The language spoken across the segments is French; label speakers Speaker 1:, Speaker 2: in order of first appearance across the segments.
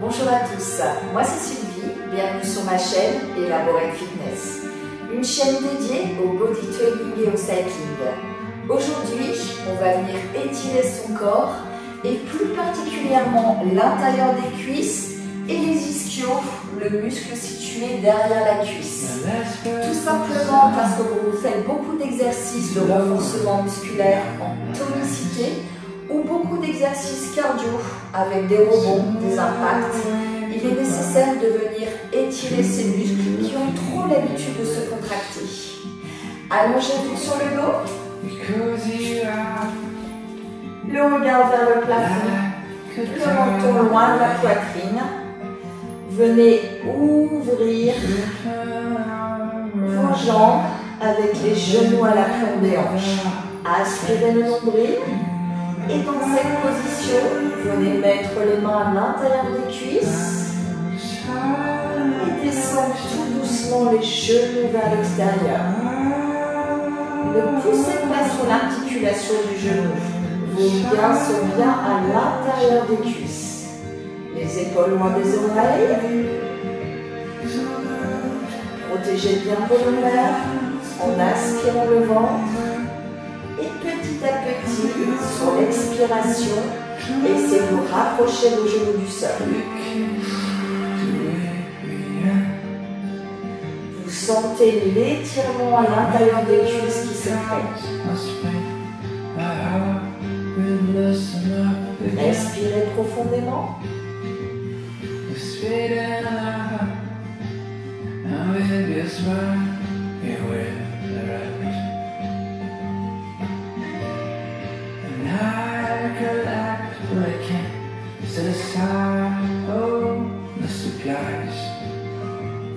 Speaker 1: Bonjour à tous, moi c'est Sylvie, bienvenue sur ma chaîne Elaborate Fitness, une chaîne dédiée au body training et au cycling. Aujourd'hui, on va venir étirer son corps et plus particulièrement l'intérieur des cuisses et les ischios, le muscle situé derrière la cuisse. Tout simplement parce que vous faites beaucoup d'exercices de renforcement musculaire en tonicité ou beaucoup d'exercices cardio avec des rebonds, des impacts. Il est nécessaire de venir étirer ces muscles qui ont trop l'habitude de se contracter. Allongez-vous sur le dos, le regard vers le plafond, le menton loin de la poitrine. Venez ouvrir vos jambes avec les genoux à la plombe des hanches. Aspirez le nombril. Et dans cette position, venez mettre les mains à l'intérieur des cuisses et descendre tout doucement les genoux vers l'extérieur. Ne poussez pas sur l'articulation du genou. Vos gains sont bien à l'intérieur des cuisses. Les épaules loin des oreilles. Protégez bien vos lombaires en aspirant le ventre. Et petit à petit, sur l'expiration, essayez de vous rapprocher vos genoux du sol. Vous sentez l'étirement à l'intérieur des cuisses qui se crée. Respirez profondément.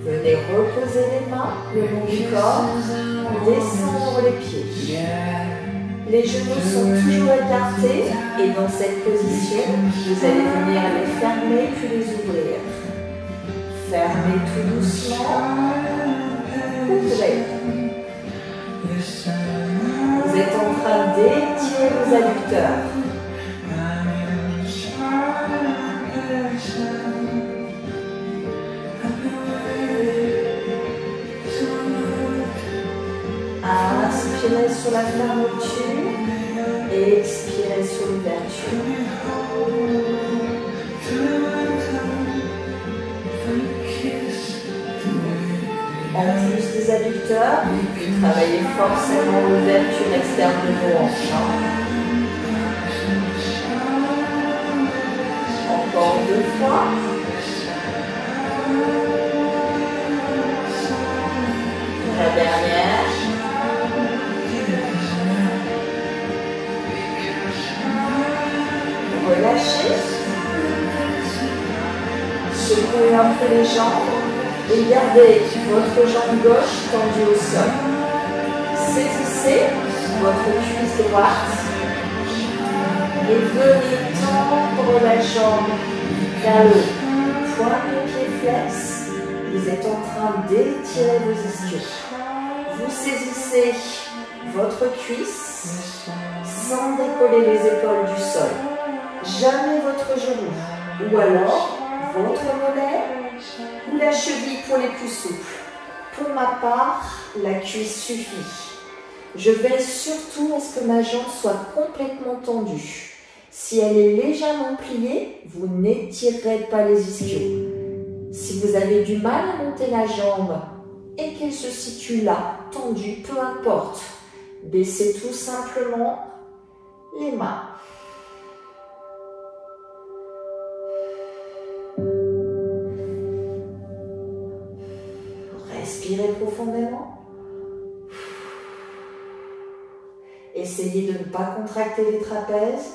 Speaker 1: Venez reposer les mains le long du corps, descendre les pieds. Les genoux sont toujours écartés et dans cette position, vous allez venir les fermer puis les ouvrir. Fermez tout doucement, ouvrez. Vous êtes en train d'étirer vos adducteurs. Inspirez sur la fermeture et expirez sur l'ouverture. En plus des adducteurs, travaillez forcément l'ouverture externe de vos hanches. Encore 2 fois. La dernière. Relâchez. Secouez un peu les jambes et gardez votre jambe gauche tendue au sol. Saisissez votre cuisse droite et venez tendre la jambe vers le point de pied flex. Vous êtes en train d'étirer vos ischios. Vous saisissez votre cuisse sans décoller les épaules du sol. Jamais votre genou, ou alors votre mollet ou la cheville pour les plus souples. Pour ma part, la cuisse suffit. Je veille surtout à ce que ma jambe soit complètement tendue. Si elle est légèrement pliée, vous n'étirerez pas les ischios. Si vous avez du mal à monter la jambe et qu'elle se situe là, tendue, peu importe, baissez tout simplement les mains. Respirez profondément. Essayez de ne pas contracter les trapèzes.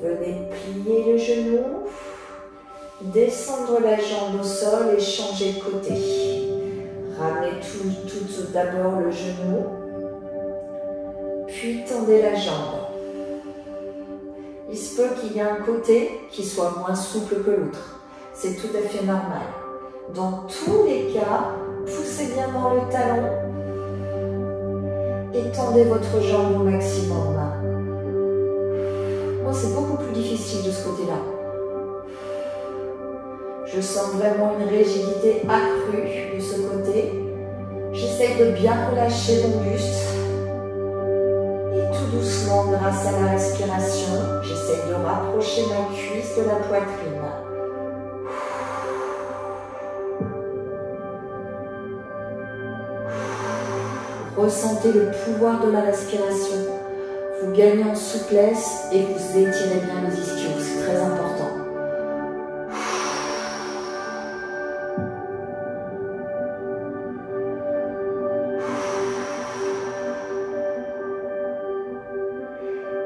Speaker 1: Venez plier le genou, descendre la jambe au sol et changer de côté. Ramenez tout d'abord le genou, puis tendez la jambe. Il se peut qu'il y ait un côté qui soit moins souple que l'autre. C'est tout à fait normal. Dans tous les cas, poussez bien dans le talon. Étendez votre jambe au maximum. Moi, c'est beaucoup plus difficile de ce côté-là. Je sens vraiment une rigidité accrue de ce côté. J'essaye de bien relâcher mon buste. Et tout doucement, grâce à la respiration, j'essaye de rapprocher ma cuisse de la poitrine. Ressentez le pouvoir de la respiration. Vous gagnez en souplesse et vous étirez bien les ischios. C'est très important.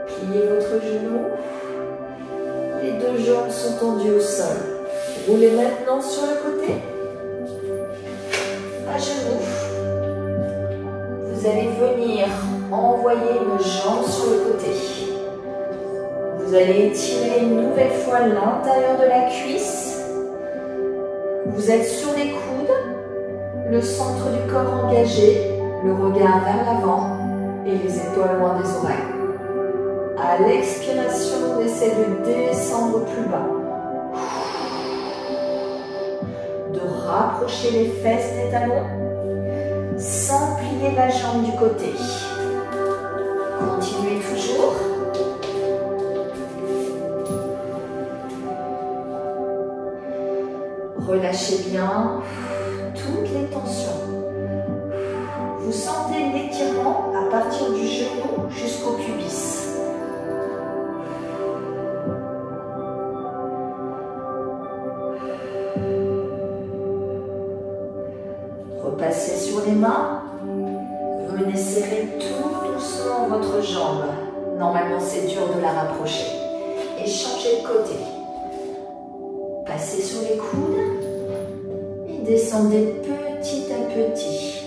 Speaker 1: Pliez votre genou. Les deux jambes sont tendues au sol. Roulez maintenant sur le côté. À genoux. Vous allez venir envoyer une jambe sur le côté. Vous allez étirer une nouvelle fois l'intérieur de la cuisse. Vous êtes sur les coudes, le centre du corps engagé, le regard vers l'avant et les épaules loin des oreilles. À l'expiration, on essaie de descendre plus bas. De rapprocher les fesses des talons sans plier la jambe du côté. Continuez toujours. Relâchez bien toutes les tensions. Vous sentez l'étirement à partir du genou jusqu'au pubis. Repassez sur les mains. Venez serrer tout doucement votre jambe. Normalement, c'est dur de la rapprocher. Et changez de côté. Passez sur les coudes. Et descendez petit à petit.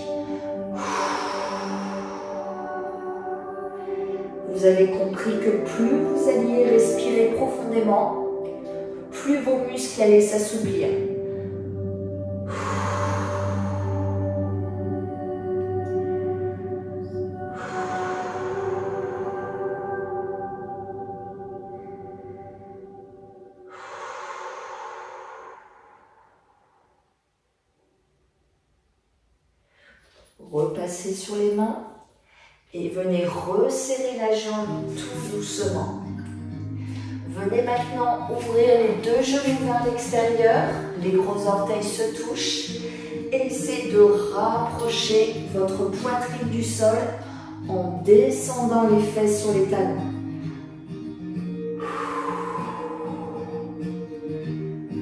Speaker 1: Vous avez compris que plus vous alliez respirer profondément, plus vos muscles allaient s'assouplir. Repassez sur les mains et venez resserrer la jambe tout doucement. Venez maintenant ouvrir les deux genoux vers l'extérieur, les gros orteils se touchent et essayez de rapprocher votre poitrine du sol en descendant les fesses sur les talons.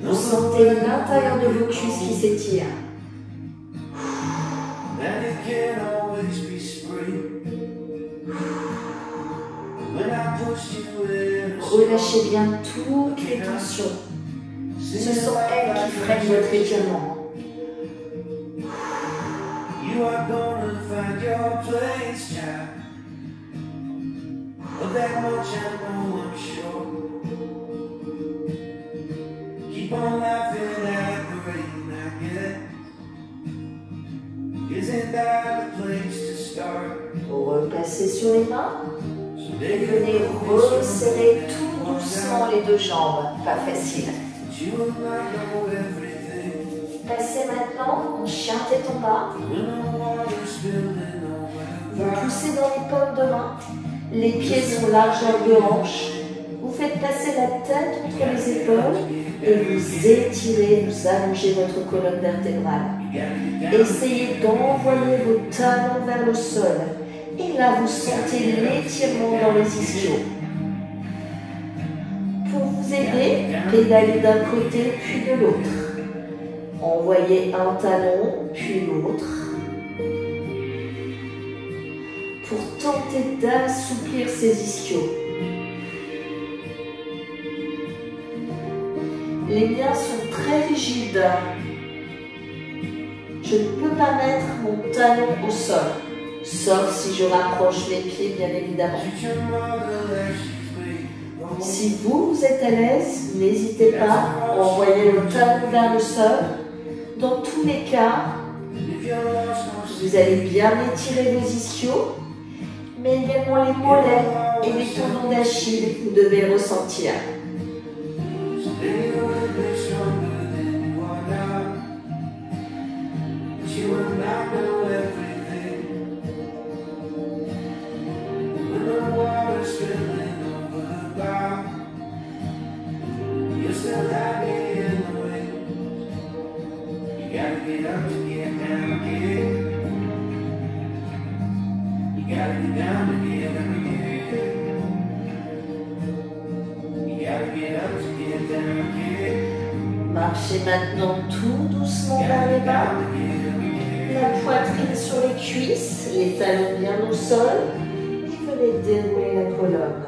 Speaker 1: Vous sentez l'intérieur de vos cuisses qui s'étirent. Relâchez bien toutes les tensions. Ce sont elles qui freinent votre étirement. Repassez sur les mains et venez resserrer tout doucement les deux jambes. Pas facile. Passez maintenant en chien tête en bas. Vous poussez dans les paumes de main. Les pieds sont largeur de hanche. Vous faites passer la tête entre les épaules et vous étirez, vous allongez votre colonne vertébrale. Essayez d'envoyer vos talons vers le sol. Et là, vous sentez l'étirement dans les ischios. Pour vous aider, pédalez d'un côté puis de l'autre. Envoyez un talon puis l'autre. Pour tenter d'assouplir ces ischios. Les miens sont très rigides. Je ne peux pas mettre mon talon au sol. Sauf si je rapproche les pieds, bien évidemment. Si vous êtes à l'aise, n'hésitez pas, envoyez le talon vers le sol. Dans tous les cas, vous allez bien étirer vos ischios, mais également les mollets et les tendons d'Achille que vous devez ressentir. Marchez maintenant tout doucement vers les bas, la poitrine sur les cuisses, les talons bien au sol, et venez dérouler la colonne,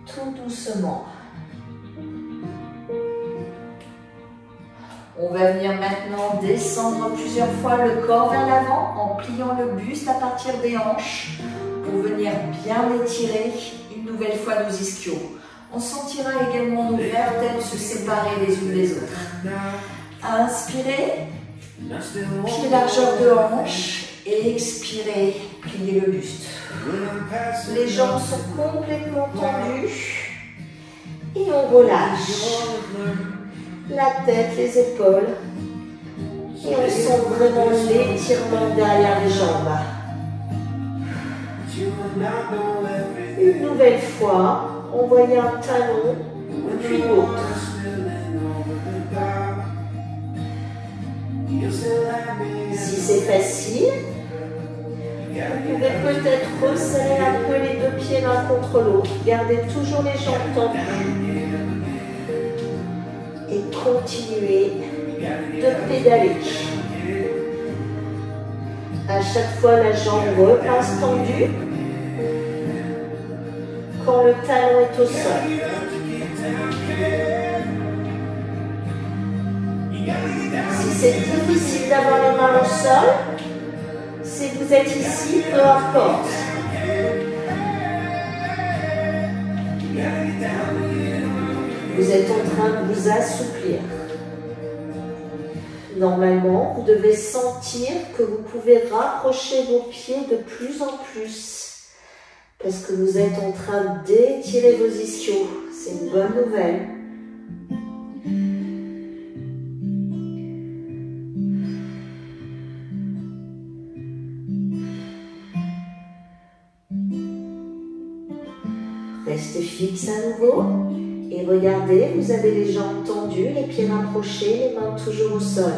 Speaker 1: tout doucement. On va venir maintenant descendre plusieurs fois le corps vers l'avant en pliant le buste à partir des hanches pour venir bien étirer une nouvelle fois nos ischios. On sentira également nos vertèbres se séparer les unes des autres. Inspirez, pied largeur de hanche et expirez, pliez le buste. Les jambes sont complètement tendues et on relâche la tête, les épaules et on sent vraiment l'étirement derrière les jambes. Une nouvelle fois. Envoyez un talon, puis l'autre. Si c'est facile, vous pouvez peut-être resserrer un peu les deux pieds l'un contre l'autre. Gardez toujours les jambes tendues. Et continuez de pédaler. À chaque fois, la jambe repasse tendue. Quand le talon est au sol. Si c'est difficile d'avoir les mains au sol, si vous êtes ici, peu importe. Vous êtes en train de vous assouplir. Normalement, vous devez sentir que vous pouvez rapprocher vos pieds de plus en plus. Parce que vous êtes en train d'étirer vos ischios. C'est une bonne nouvelle. Restez fixe à nouveau. Et regardez, vous avez les jambes tendues, les pieds rapprochés, les mains toujours au sol.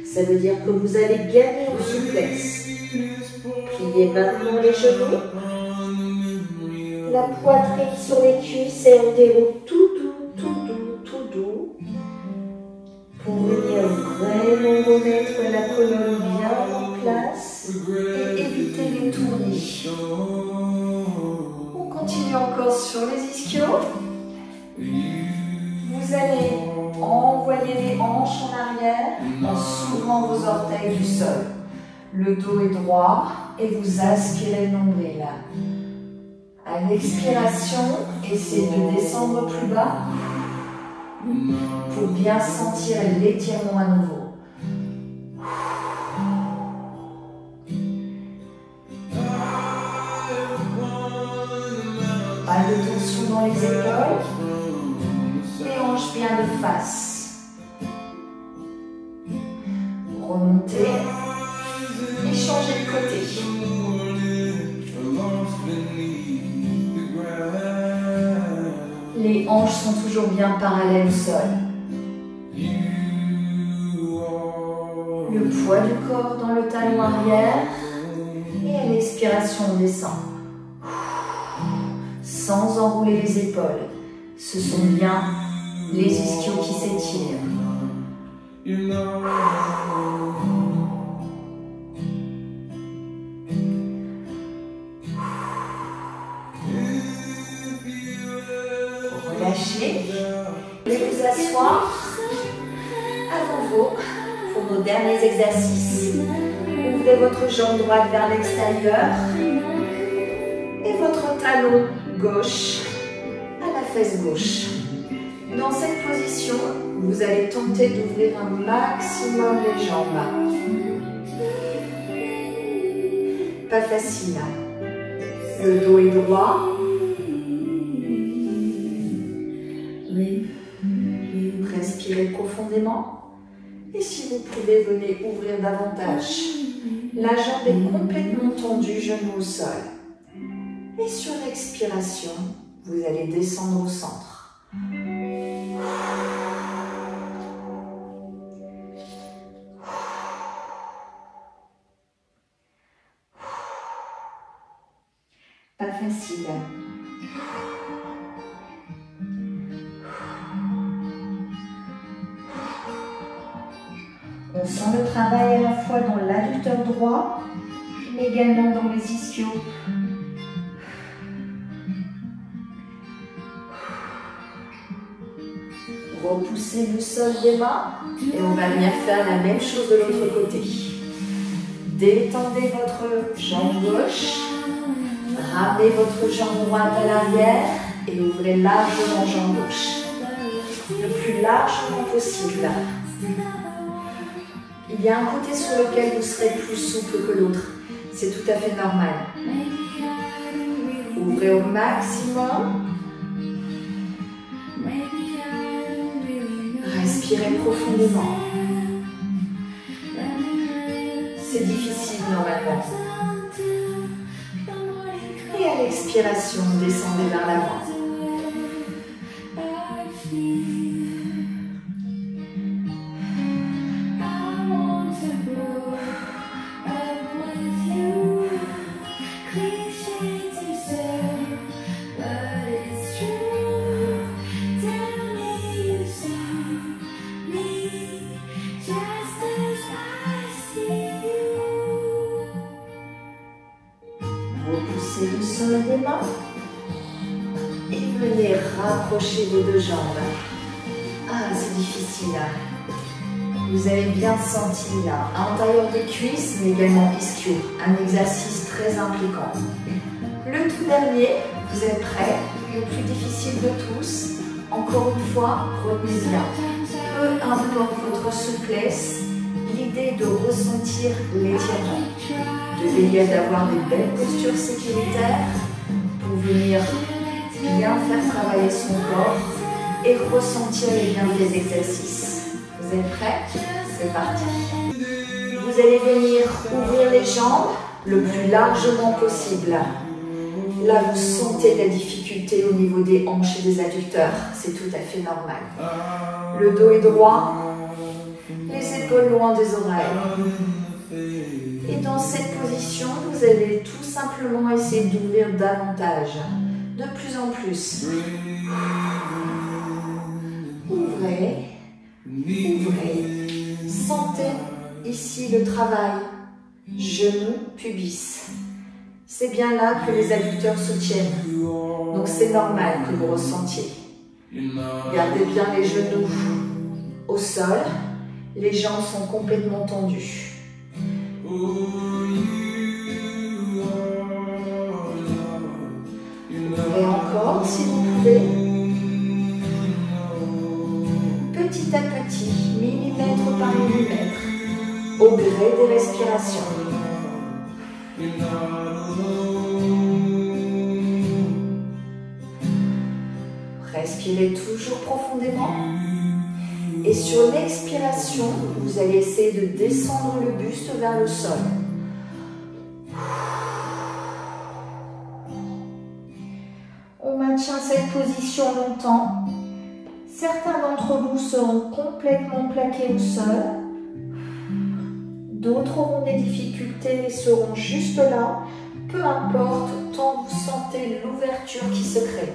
Speaker 1: Ça veut dire que vous allez gagner en souplesse. Pliez maintenant les genoux. La poitrine sur les cuisses et on déroule tout doux, tout doux, tout doux. Pour venir vraiment remettre la colonne bien en place et éviter les tournis. On continue encore sur les ischios. Vous allez envoyer les hanches en arrière en s'ouvrant vos orteils du sol. Le dos est droit et vous aspirez le nombril. À l'expiration, essayez de descendre plus bas pour bien sentir l'étirement à nouveau. Pas de tension dans les épaules, les hanches bien de face. Remontez et changez de côté. Les hanches sont toujours bien parallèles au sol. Le poids du corps dans le talon arrière. Et à l'expiration, on descend. Sans enrouler les épaules. Ce sont bien les ischios qui s'étirent. Relâchez. Allez vous asseoir à nouveau pour nos derniers exercices. Ouvrez votre jambe droite vers l'extérieur et votre talon gauche à la fesse gauche. Dans cette position, vous allez tenter d'ouvrir un maximum les jambes. Pas facile. Le dos est droit. Respirez profondément. Et si vous pouvez, venez ouvrir davantage. La jambe est complètement tendue, genou au sol. Et sur l'expiration, vous allez descendre au centre. Pas facile. On sent le travail à la fois dans l'adducteur droit, mais également dans les ischios. Repoussez le sol des mains et on va venir faire la même chose de l'autre côté. Détendez votre jambe gauche, ramenez votre jambe droite à l'arrière et ouvrez largement jambe gauche. Le plus largement possible. Il y a un côté sur lequel vous serez plus souple que l'autre. C'est tout à fait normal. Ouvrez au maximum. Respirez profondément. C'est difficile normalement. Et à l'expiration, descendez vers l'avant. Repoussez le sol des mains et venez rapprocher vos deux jambes. Ah, c'est difficile. Vous avez bien senti là, à l'intérieur des cuisses, mais également ischio. Un exercice très impliquant. Le tout dernier, vous êtes prêts? Le plus difficile de tous. Encore une fois, retenez bien. Peu importe votre souplesse, l'idée de ressentir l'étirement. De veiller d'avoir des belles postures sécuritaires pour venir bien faire travailler son corps et ressentir les bienfaits des exercices. Vous êtes prêts? C'est parti. Vous allez venir ouvrir les jambes le plus largement possible. Là, vous sentez la difficulté au niveau des hanches et des adducteurs. C'est tout à fait normal. Le dos est droit, les épaules loin des oreilles. Et dans cette position, vous allez tout simplement essayer d'ouvrir davantage, de plus en plus. Ouvrez, ouvrez. Sentez ici le travail, genou, pubis. C'est bien là que les adducteurs se tiennent. Donc c'est normal que vous ressentiez. Gardez bien les genoux au sol. Les jambes sont complètement tendues. Et encore, si vous pouvez, petit à petit, millimètre par millimètre, au gré des respirations. Respirez toujours profondément. Et sur l'expiration, vous allez essayer de descendre le buste vers le sol. On maintient cette position longtemps. Certains d'entre vous seront complètement plaqués au sol. D'autres auront des difficultés et seront juste là. Peu importe, tant vous sentez l'ouverture qui se crée.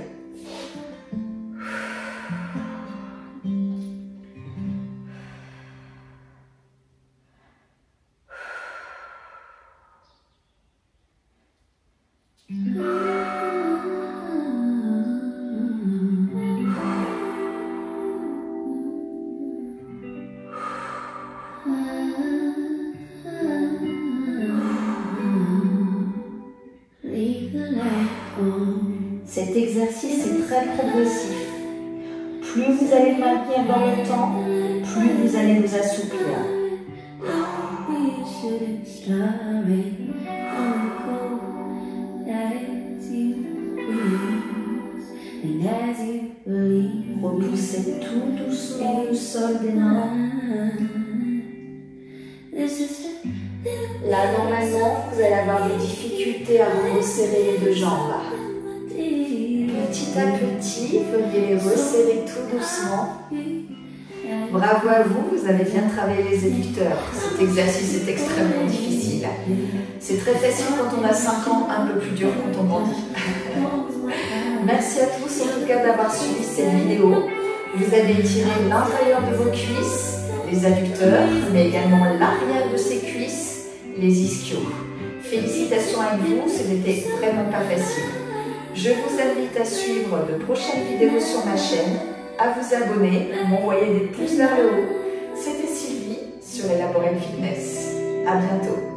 Speaker 1: Cet exercice est très progressif. Plus vous allez le maintenir dans le temps, plus vous allez vous assouplir. Repoussez tout doucement le sol des mains. Là, normalement, vous allez avoir des difficultés à vous resserrer les deux jambes. Petit à petit, veuillez les resserrer tout doucement. Bravo à vous, vous avez bien travaillé les adducteurs. Cet exercice est extrêmement difficile. C'est très facile quand on a 5 ans, un peu plus dur quand on grandit. Merci à tous en tout cas d'avoir suivi cette vidéo. Vous avez étiré l'intérieur de vos cuisses, les adducteurs, mais également l'arrière de ces cuisses, les ischios. Félicitations à vous, ce n'était vraiment pas facile. Je vous invite à suivre de prochaines vidéos sur ma chaîne, à vous abonner, à m'envoyer des pouces vers le haut. C'était Sylvie sur Elaborate Fitness. À bientôt.